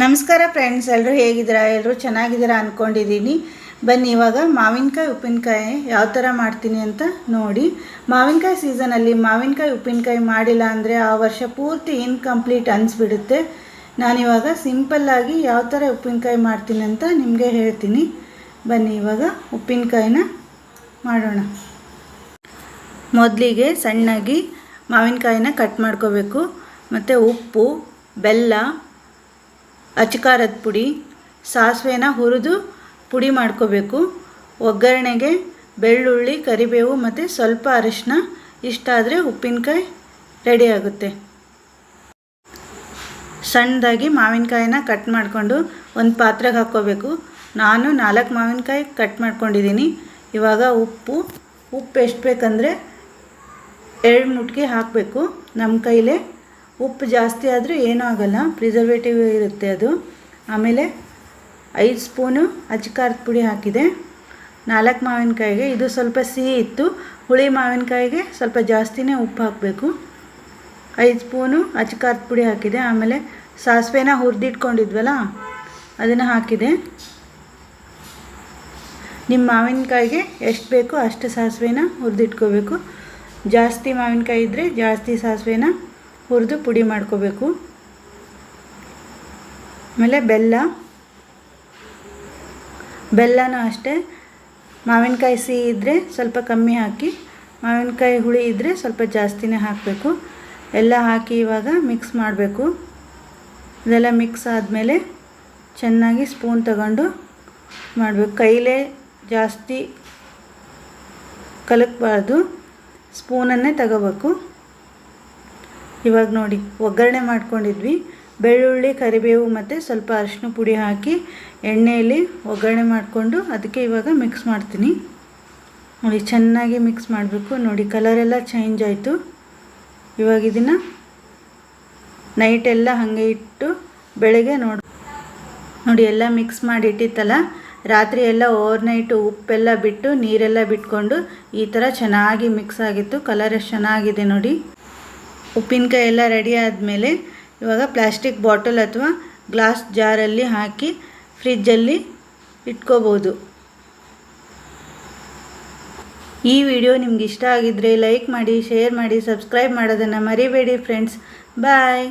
ನಮಸ್ಕಾರ ಫ್ರೆಂಡ್ಸ್, ಎಲ್ಲರೂ ಹೇಗಿದ್ದೀರಾ? ಎಲ್ಲರೂ ಚೆನ್ನಾಗಿದ್ದೀರಾ ಅಂದ್ಕೊಂಡಿದ್ದೀನಿ. ಬನ್ನಿ ಇವಾಗ ಮಾವಿನಕಾಯಿ ಉಪ್ಪಿನಕಾಯಿ ಯಾವ ಥರ ಮಾಡ್ತೀನಿ ಅಂತ ನೋಡಿ. ಮಾವಿನಕಾಯಿ ಸೀಸನಲ್ಲಿ ಮಾವಿನಕಾಯಿ ಉಪ್ಪಿನಕಾಯಿ ಮಾಡಿಲ್ಲ ಅಂದರೆ ಆ ವರ್ಷ ಪೂರ್ತಿ ಇನ್ಕಂಪ್ಲೀಟ್ ಅನಿಸ್ಬಿಡುತ್ತೆ. ನಾನಿವಾಗ ಸಿಂಪಲ್ಲಾಗಿ ಯಾವ ಥರ ಉಪ್ಪಿನಕಾಯಿ ಮಾಡ್ತೀನಿ ಅಂತ ನಿಮಗೆ ಹೇಳ್ತೀನಿ. ಬನ್ನಿ ಇವಾಗ ಉಪ್ಪಿನಕಾಯಿನ ಮಾಡೋಣ. ಮೊದಲಿಗೆ ಸಣ್ಣಾಗಿ ಮಾವಿನಕಾಯಿನ ಕಟ್ ಮಾಡ್ಕೋಬೇಕು. ಮತ್ತು ಉಪ್ಪು, ಬೆಲ್ಲ, ಅಚ್ಕಾರದ ಪುಡಿ, ಸಾಸಿವೆನ ಹುರಿದು ಪುಡಿ ಮಾಡ್ಕೋಬೇಕು. ಒಗ್ಗರಣೆಗೆ ಬೆಳ್ಳುಳ್ಳಿ, ಕರಿಬೇವು ಮತ್ತು ಸ್ವಲ್ಪ ಅರಿಶಿನ, ಇಷ್ಟಾದರೆ ಉಪ್ಪಿನಕಾಯಿ ರೆಡಿ ಆಗುತ್ತೆ. ಸಣ್ಣದಾಗಿ ಮಾವಿನಕಾಯಿನ ಕಟ್ ಮಾಡಿಕೊಂಡು ಒಂದು ಪಾತ್ರೆಗೆ ಹಾಕ್ಕೋಬೇಕು. ನಾನು 4 ಮಾವಿನಕಾಯಿ ಕಟ್ ಮಾಡ್ಕೊಂಡಿದ್ದೀನಿ. ಇವಾಗ ಉಪ್ಪು ಎಷ್ಟು ಬೇಕಂದರೆ 2 ಮುಟ್ಗಿ ಹಾಕಬೇಕು. ನಮ್ಮ ಕೈಲೇ ಉಪ್ಪು ಜಾಸ್ತಿ ಆದರೂ ಏನೂ ಆಗೋಲ್ಲ, ಪ್ರಿಸರ್ವೇಟಿವ್ ಇರುತ್ತೆ ಅದು. ಆಮೇಲೆ 5 ಸ್ಪೂನು ಅಚ್ಕಾರದ ಪುಡಿ ಹಾಕಿದೆ 4 ಮಾವಿನಕಾಯಿಗೆ. ಇದು ಸ್ವಲ್ಪ ಸಿಹಿ ಇತ್ತು, ಹುಳಿ ಮಾವಿನಕಾಯಿಗೆ ಸ್ವಲ್ಪ ಜಾಸ್ತಿನೇ ಉಪ್ಪು ಹಾಕಬೇಕು. 5 ಸ್ಪೂನು ಅಚ್ಕಾರದ ಪುಡಿ ಹಾಕಿದೆ. ಆಮೇಲೆ ಸಾಸಿವೆನ ಹುರಿದಿಟ್ಕೊಂಡಿದ್ವಲ್ಲ ಅದನ್ನು ಹಾಕಿದೆ. ನಿಮ್ಮ ಮಾವಿನಕಾಯಿಗೆ ಎಷ್ಟು ಬೇಕೋ ಅಷ್ಟು ಸಾಸಿವೆನ ಹುರಿದಿಟ್ಕೋಬೇಕು. ಜಾಸ್ತಿ ಮಾವಿನಕಾಯಿ ಇದ್ದರೆ ಜಾಸ್ತಿ ಸಾಸಿವೆನ ಹುರಿದು ಪುಡಿ ಮಾಡ್ಕೋಬೇಕು. ಆಮೇಲೆ ಬೆಲ್ಲನೂ ಅಷ್ಟೇ, ಮಾವಿನಕಾಯಿ ಸಿಹಿ ಇದ್ದರೆ ಸ್ವಲ್ಪ ಕಮ್ಮಿ ಹಾಕಿ, ಮಾವಿನಕಾಯಿ ಹುಳಿ ಇದ್ದರೆ ಸ್ವಲ್ಪ ಜಾಸ್ತಿನೇ ಹಾಕಬೇಕು. ಎಲ್ಲ ಹಾಕಿ ಇವಾಗ ಮಿಕ್ಸ್ ಮಾಡಬೇಕು. ಇದೆಲ್ಲ ಮಿಕ್ಸ್ ಆದಮೇಲೆ ಚೆನ್ನಾಗಿ ಸ್ಪೂನ್ ತಗೊಂಡು ಮಾಡಬೇಕು. ಕೈಲೇ ಜಾಸ್ತಿ ಕಲಕಬಾರ್ದು, ಸ್ಪೂನನ್ನೇ ತಗೋಬೇಕು. ಇವಾಗ ನೋಡಿ, ಒಗ್ಗರಣೆ ಮಾಡ್ಕೊಂಡಿದ್ವಿ. ಬೆಳ್ಳುಳ್ಳಿ, ಕರಿಬೇವು ಮತ್ತು ಸ್ವಲ್ಪ ಅರಿಶಿನ ಪುಡಿ ಹಾಕಿ ಎಣ್ಣೆಯಲ್ಲಿ ಒಗ್ಗರಣೆ ಮಾಡಿಕೊಂಡು ಅದಕ್ಕೆ ಇವಾಗ ಮಿಕ್ಸ್ ಮಾಡ್ತೀನಿ. ನೋಡಿ, ಚೆನ್ನಾಗಿ ಮಿಕ್ಸ್ ಮಾಡಬೇಕು. ನೋಡಿ, ಕಲರೆಲ್ಲ ಚೇಂಜ್ ಆಯಿತು. ಇವಾಗ ಇದನ್ನು ನೈಟೆಲ್ಲ ಹಾಗೆ ಇಟ್ಟು ಬೆಳಗ್ಗೆ ನೋಡಿ ಎಲ್ಲ ಮಿಕ್ಸ್ ಮಾಡಿ ಇಟ್ಟಿತ್ತಲ್ಲ, ರಾತ್ರಿ ಎಲ್ಲ ಓವರ್ನೈಟು ಉಪ್ಪೆಲ್ಲ ಬಿಟ್ಟು ನೀರೆಲ್ಲ ಬಿಟ್ಕೊಂಡು ಈ ಥರ ಚೆನ್ನಾಗಿ ಮಿಕ್ಸ್ ಆಗಿತ್ತು. ಕಲರ್ ಎಷ್ಟು ಚೆನ್ನಾಗಿದೆ ನೋಡಿ. ಉಪ್ಪಿನಕಾಯಿ ಎಲ್ಲ ರೆಡಿ ಆದಮೇಲೆ ಇವಾಗ ಪ್ಲಾಸ್ಟಿಕ್ ಬಾಟಲ್ ಅಥವಾ ಗ್ಲಾಸ್ ಜಾರಲ್ಲಿ ಹಾಕಿ ಫ್ರಿಜ್ಜಲ್ಲಿ ಇಟ್ಕೋಬೋದು. ಈ ವಿಡಿಯೋ ನಿಮ್ಗೆ ಇಷ್ಟ ಆಗಿದ್ದರೆ ಲೈಕ್ ಮಾಡಿ, ಶೇರ್ ಮಾಡಿ, ಸಬ್ಸ್ಕ್ರೈಬ್ ಮಾಡೋದನ್ನು ಮರಿಬೇಡಿ ಫ್ರೆಂಡ್ಸ್. ಬಾಯ್.